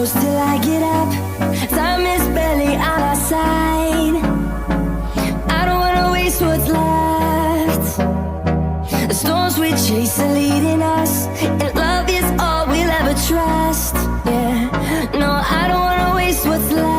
close till I get up. Time is barely on our side. I don't wanna waste what's left. The storms we chase are leading us, and love is all we'll ever trust. Yeah, no, I don't wanna waste what's left.